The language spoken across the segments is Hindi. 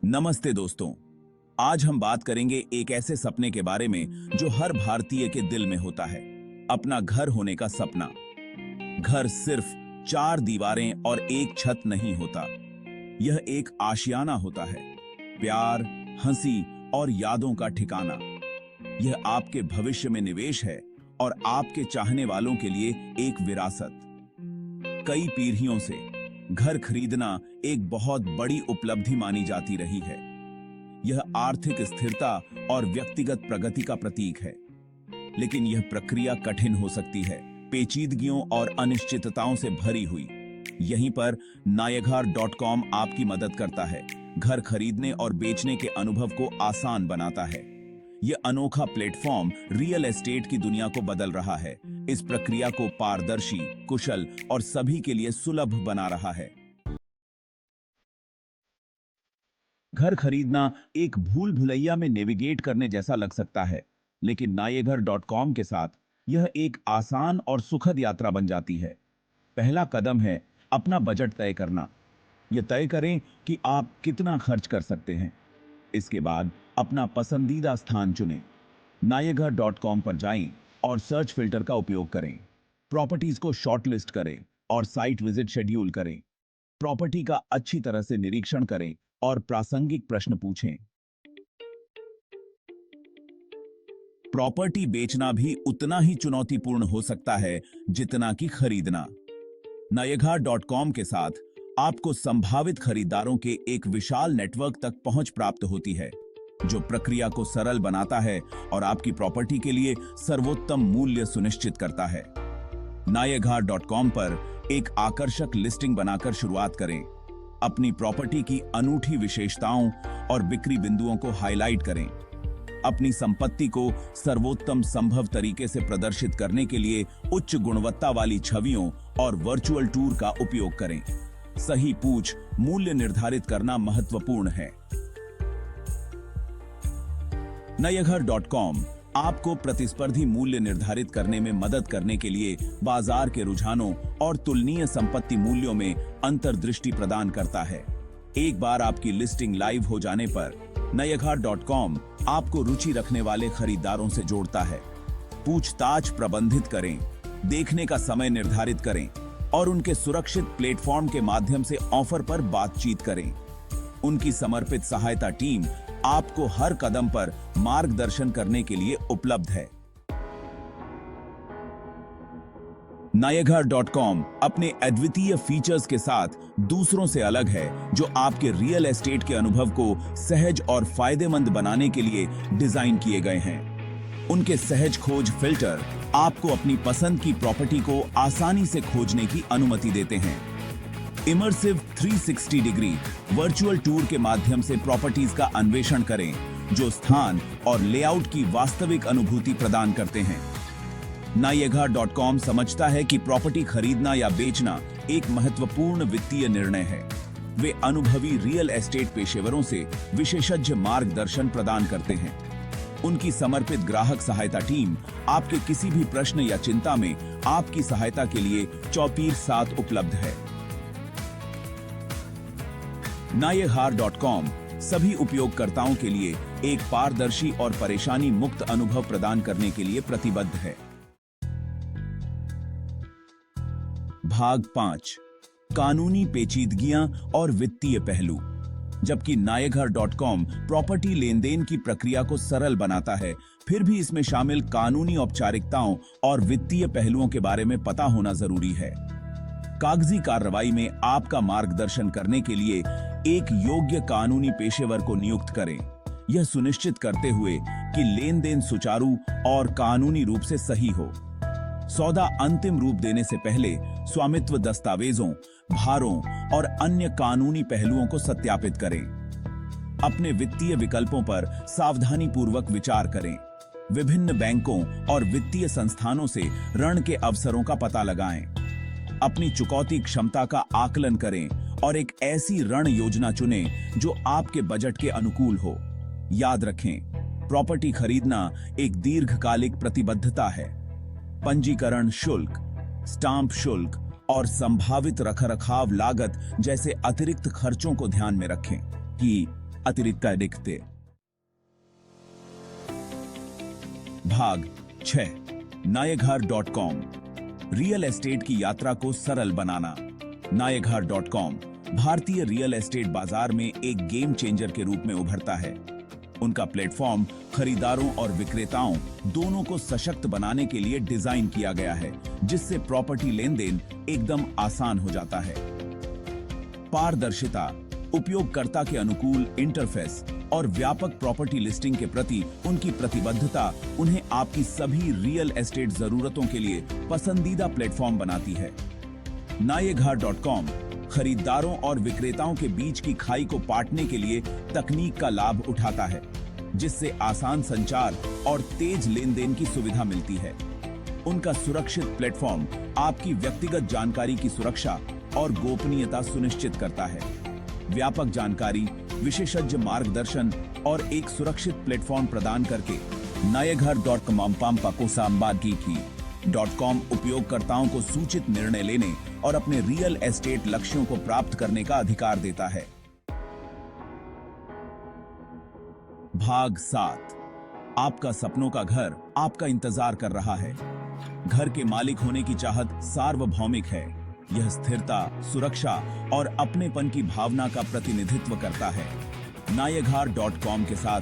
नमस्ते दोस्तों। आज हम बात करेंगे एक ऐसे सपने के बारे में जो हर भारतीय के दिल में होता है, अपना घर होने का सपना। घर सिर्फ चार दीवारें और एक छत नहीं होता, यह एक आशियाना होता है, प्यार, हंसी और यादों का ठिकाना। यह आपके भविष्य में निवेश है और आपके चाहने वालों के लिए एक विरासत। कई पीढ़ियों से घर खरीदना एक बहुत बड़ी उपलब्धि मानी जाती रही है। यह आर्थिक स्थिरता और व्यक्तिगत प्रगति का प्रतीक है, लेकिन यह प्रक्रिया कठिन हो सकती है, पेचीदगियों और अनिश्चितताओं से भरी हुई। यहीं पर nayaghar.com आपकी मदद करता है, घर खरीदने और बेचने के अनुभव को आसान बनाता है। यह अनोखा प्लेटफॉर्म रियल एस्टेट की दुनिया को बदल रहा है, इस प्रक्रिया को पारदर्शी, कुशल और सभी के लिए सुलभ बना रहा है। घर खरीदना एक भूल भुलैया में नेविगेट करने जैसा लग सकता है, लेकिन nayaghar.com के साथ यह एक आसान और सुखद यात्रा बन जाती है। पहला कदम है अपना बजट तय करना। यह तय करें कि आप कितना खर्च कर सकते हैं। इसके बाद अपना पसंदीदा स्थान चुनें। nayaghar.com पर जाएं और सर्च फिल्टर का उपयोग करें। प्रॉपर्टीज को शॉर्टलिस्ट करें और साइट विजिट शेड्यूल करें। प्रॉपर्टी का अच्छी तरह से निरीक्षण करें और प्रासंगिक प्रश्न पूछें। प्रॉपर्टी बेचना भी उतना ही चुनौतीपूर्ण हो सकता है जितना कि खरीदना। nayaghar.com के साथ आपको संभावित खरीदारों के एक विशाल नेटवर्क तक पहुंच प्राप्त होती है, जो प्रक्रिया को सरल बनाता है और आपकी प्रॉपर्टी के लिए सर्वोत्तम मूल्य सुनिश्चित करता है। nayaghar.com पर एक आकर्षक लिस्टिंग बनाकर शुरुआत करें। अपनी प्रॉपर्टी की अनूठी विशेषताओं और बिक्री बिंदुओं को हाईलाइट करें। अपनी संपत्ति को सर्वोत्तम संभव तरीके से प्रदर्शित करने के लिए उच्च गुणवत्ता वाली छवियों और वर्चुअल टूर का उपयोग करें। सही पूछ मूल्य निर्धारित करना महत्वपूर्ण है। nayaghar.com आपको प्रतिस्पर्धी मूल्य निर्धारित करने में मदद करने के लिए बाजार के रुझानों और तुलनीय संपत्ति मूल्यों में अंतर्दृष्टि प्रदान करता है। एक बार आपकी लिस्टिंग लाइव हो जाने पर nayaghar.com आपको रुचि रखने वाले खरीदारों से जोड़ता है। पूछताछ प्रबंधित करें, देखने का समय निर्धारित करें और उनके सुरक्षित प्लेटफॉर्म के माध्यम से ऑफर पर बातचीत करें। उनकी समर्पित सहायता टीम आपको हर कदम पर मार्गदर्शन करने के लिए उपलब्ध है। nayaghar.com अपने अद्वितीय फीचर्स के साथ दूसरों से अलग है, जो आपके रियल एस्टेट के अनुभव को सहज और फायदेमंद बनाने के लिए डिजाइन किए गए हैं। उनके सहज खोज फिल्टर आपको अपनी पसंद की प्रॉपर्टी को आसानी से खोजने की अनुमति देते हैं। इमर्सिव 360 डिग्री वर्चुअल टूर के माध्यम से प्रॉपर्टीज का अन्वेषण करें, जो स्थान और लेआउट की वास्तविक अनुभूति प्रदान करते हैं। nayaghar.com समझता है कि प्रॉपर्टी खरीदना या बेचना एक महत्वपूर्ण वित्तीय निर्णय है। वे अनुभवी रियल एस्टेट पेशेवरों से विशेषज्ञ मार्गदर्शन प्रदान करते हैं। उनकी समर्पित ग्राहक सहायता टीम आपके किसी भी प्रश्न या चिंता में आपकी सहायता के लिए 24/7 उपलब्ध है। nayaghar.com सभी उपयोगकर्ताओं के लिए एक पारदर्शी और परेशानी मुक्त अनुभव प्रदान करने के लिए प्रतिबद्ध है। भाग 5, कानूनी पेचीदगियां और वित्तीय पहलू। जबकि nayaghar.com प्रॉपर्टी लेनदेन की प्रक्रिया को सरल बनाता है, फिर भी इसमें शामिल कानूनी औपचारिकताओं और वित्तीय पहलुओं के बारे में पता होना जरूरी है। कागजी कार्रवाई में आपका मार्गदर्शन करने के लिए एक योग्य कानूनी पेशेवर को नियुक्त करें, यह सुनिश्चित करते हुए कि लेन देन सुचारू और कानूनी रूप से सही हो। सौदा अंतिम रूप देने से पहले स्वामित्व दस्तावेजों, भारों और अन्य कानूनी पहलुओं को सत्यापित करें। अपने वित्तीय विकल्पों पर सावधानीपूर्वक विचार करें। विभिन्न बैंकों और वित्तीय संस्थानों से ऋण के अवसरों का पता लगाएं। अपनी चुकौती क्षमता का आकलन करें और एक ऐसी ऋण योजना चुनें जो आपके बजट के अनुकूल हो। याद रखें, प्रॉपर्टी खरीदना एक दीर्घकालिक प्रतिबद्धता है। पंजीकरण शुल्क, स्टाम्प शुल्क और संभावित रखरखाव लागत जैसे अतिरिक्त खर्चों को ध्यान में रखें कि अतिरिक्त दिखते। भाग 6 नायघर.com रियल एस्टेट की यात्रा को सरल बनाना। नायघर.com भारतीय रियल एस्टेट बाजार में एक गेम चेंजर के रूप में उभरता है। उनका प्लेटफॉर्म खरीदारों और विक्रेताओं दोनों को सशक्त बनाने के लिए डिजाइन किया गया है, जिससे प्रॉपर्टी लेन देन एकदम आसान हो जाता है। पारदर्शिता, उपयोगकर्ता के अनुकूल इंटरफेस और व्यापक प्रॉपर्टी लिस्टिंग के प्रति उनकी प्रतिबद्धता उन्हें आपकी सभी रियल एस्टेट जरूरतों के लिए पसंदीदा प्लेटफॉर्म बनाती है। नायघर.com खरीदारों और विक्रेताओं के बीच की खाई को पाटने के लिए तकनीक का लाभ उठाता है, जिससे आसान संचार और तेज लेन देन की सुविधा मिलती है। उनका सुरक्षित प्लेटफॉर्म आपकी व्यक्तिगत जानकारी की सुरक्षा और गोपनीयता सुनिश्चित करता है। व्यापक जानकारी, विशेषज्ञ मार्गदर्शन और एक सुरक्षित प्लेटफॉर्म प्रदान करके नायघर.com उपयोगकर्ताओं को सूचित निर्णय लेने और अपने रियल एस्टेट लक्ष्यों को प्राप्त करने का अधिकार देता है। भाग 7 आपका सपनों का घर आपका इंतजार कर रहा है। घर के मालिक होने की चाहत सार्वभौमिक है। यह स्थिरता, सुरक्षा और अपनेपन की भावना का प्रतिनिधित्व करता है। नायघर.com के साथ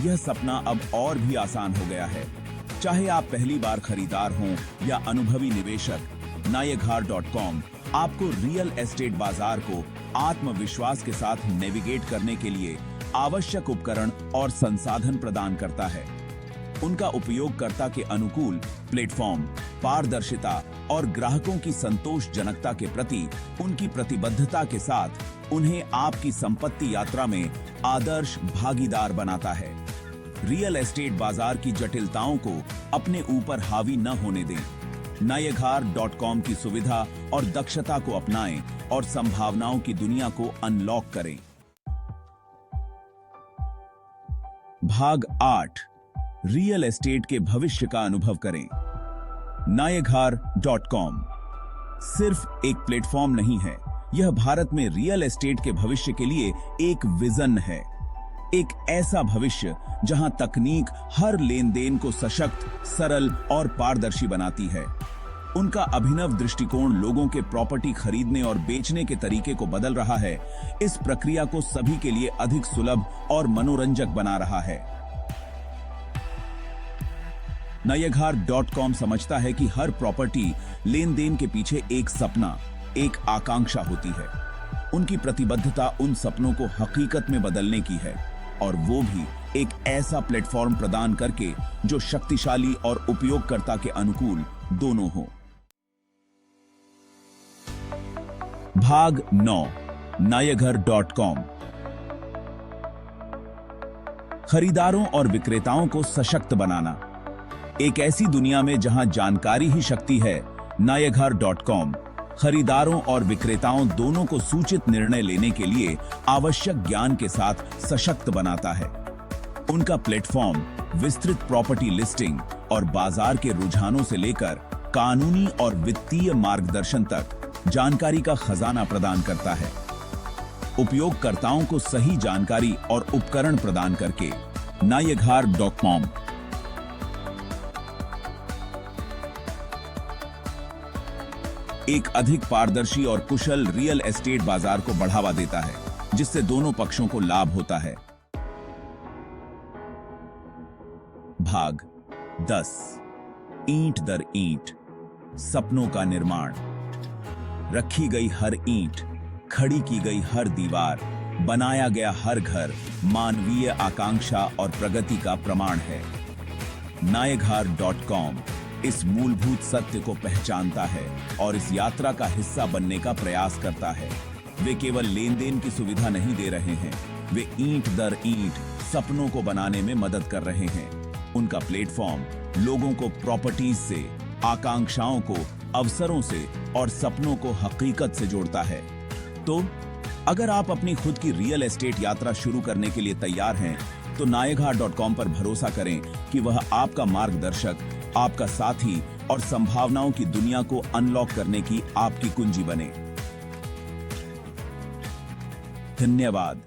यह सपना अब और भी आसान हो गया है। चाहे आप पहली बार खरीदार हों या अनुभवी निवेशक, नायघर.com आपको रियल एस्टेट बाजार को आत्मविश्वास के साथ नेविगेट करने के लिए आवश्यक उपकरण और संसाधन प्रदान करता है। उनका उपयोगकर्ता के अनुकूल प्लेटफॉर्म, पारदर्शिता और ग्राहकों की संतोषजनकता के प्रति उनकी प्रतिबद्धता के साथ उन्हें आपकी संपत्ति यात्रा में आदर्श भागीदार बनाता है। रियल एस्टेट बाजार की जटिलताओं को अपने ऊपर हावी न होने दें। नायघर.com की सुविधा और दक्षता को अपनाएं और संभावनाओं की दुनिया को अनलॉक करें। भाग 8 रियल एस्टेट के भविष्य का अनुभव करें। नायघर.com सिर्फ एक प्लेटफॉर्म नहीं है, यह भारत में रियल एस्टेट के भविष्य के लिए एक विजन है। एक ऐसा भविष्य जहां तकनीक हर लेन देन को सशक्त, सरल और पारदर्शी बनाती है। उनका अभिनव दृष्टिकोण लोगों के प्रॉपर्टी खरीदने और बेचने के तरीके को बदल रहा है। इस प्रक्रिया को सभी के लिए अधिक सुलभ और मनोरंजक बना रहा है। नायघर.com समझता है कि हर प्रॉपर्टी लेन देन के पीछे एक सपना, एक आकांक्षा होती है। उनकी प्रतिबद्धता उन सपनों को हकीकत में बदलने की है, और वो भी एक ऐसा प्लेटफॉर्म प्रदान करके जो शक्तिशाली और उपयोगकर्ता के अनुकूल दोनों हो। भाग 9 नायघर.com खरीदारों और विक्रेताओं को सशक्त बनाना। एक ऐसी दुनिया में जहां जानकारी ही शक्ति है, नायघर.com खरीदारों और विक्रेताओं दोनों को सूचित निर्णय लेने के लिए आवश्यक ज्ञान के साथ सशक्त बनाता है। उनका प्लेटफॉर्म विस्तृत प्रॉपर्टी लिस्टिंग और बाजार के रुझानों से लेकर कानूनी और वित्तीय मार्गदर्शन तक जानकारी का खजाना प्रदान करता है। उपयोगकर्ताओं को सही जानकारी और उपकरण प्रदान करके नायघर.com एक अधिक पारदर्शी और कुशल रियल एस्टेट बाजार को बढ़ावा देता है, जिससे दोनों पक्षों को लाभ होता है। भाग 10 ईंट दर ईंट सपनों का निर्माण। रखी गई हर ईंट, खड़ी की गई हर दीवार, बनाया गया हर घर मानवीय आकांक्षा और प्रगति का प्रमाण है। नायघर.com इस मूलभूत सत्य को पहचानता है और इस यात्रा का हिस्सा बनने का प्रयास करता है। वे केवल लेन देन की सुविधा नहीं दे रहे हैं, वे ईंट दर ईंट सपनों को बनाने में मदद कर रहे हैं। उनका प्लेटफॉर्म लोगों को प्रॉपर्टीज से, आकांक्षाओं को अवसरों से और सपनों को हकीकत से जोड़ता है। तो अगर आप अपनी खुद की रियल एस्टेट यात्रा शुरू करने के लिए तैयार हैं, तो नायघर.com पर भरोसा करें कि वह आपका मार्गदर्शक, आपका साथी और संभावनाओं की दुनिया को अनलॉक करने की आपकी कुंजी बने। धन्यवाद।